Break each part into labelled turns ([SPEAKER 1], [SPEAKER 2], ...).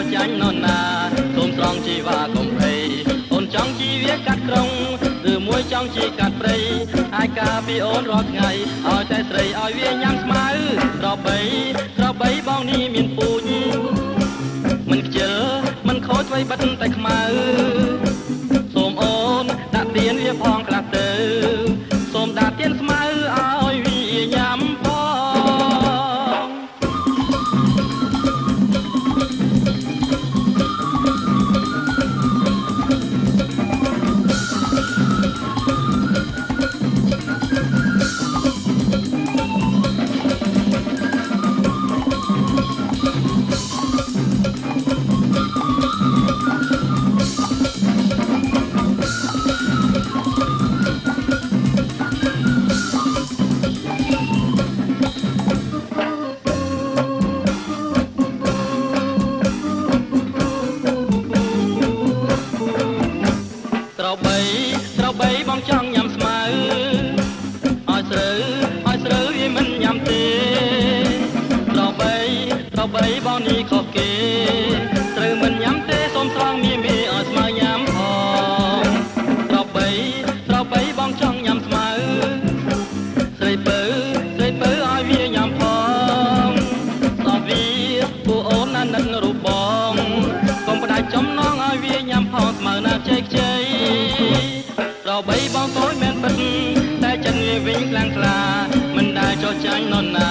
[SPEAKER 1] cho chánh non na tôm song chi và cùng thầy ôn trong chi viết cắt krong từ muối trong chi cắt prey ai ca pi ôn rót ngày oiแต่ស្រីឲ្យវាញ៉ាំស្មៅក្របីបងនេះមានពូជមិនខ្ជិលមិនខូចໄວបិទតែខ្មៅសូមអូនដាក់ទៀនវាផងខ្លះទៅសូមដាក់ទៀនស្មៅឲ្យវាញ៉ាំផងក្របីបងចង់ញ៉ាំស្មៅឲ្យស្រូវវាមិនញ៉ាំទេក្របីបងនេះខុសគេត្រូវមិនញ៉ាំទេសូមស្រង់មីឲ្យស្មៅញ៉ាំផងក្របីបងចង់ញ៉ាំស្មៅស្រីពៅឲ្យវាញ៉ាំផងស្អប់វាពួកអូនណានិតរូបបងកុំផ្ដាច់ចំណងឲ្យវាញ៉ាំផងស្មៅណាខ្ចីក្របីបងតូចមែនពិតតែចិត្តវាវិញខ្លាំងក្លាមិនដែលចោះចាញ់នរណា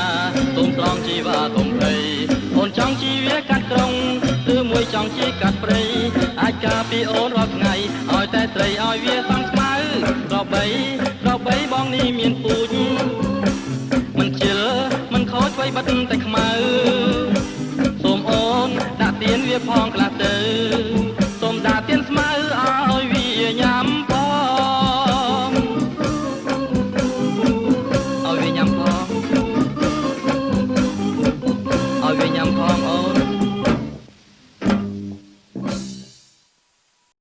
[SPEAKER 1] ទុំស្រង់ជីវ៉ាកុំភ័យអូនចង់ជីវាកាត់ក្រុងឬមួយចង់ជីកាត់ព្រៃអាចការពីអូនរាល់ថ្ងៃឲ្យតែត្រីឲ្យវាសងស្មៅក្របីបងនេះមានពូជមិនជិលមិនខូចໄວបិទតែខ្មៅសូមអូនដាក់ទៀនវាផងខ្លះទៅសូមដាក់ទៀន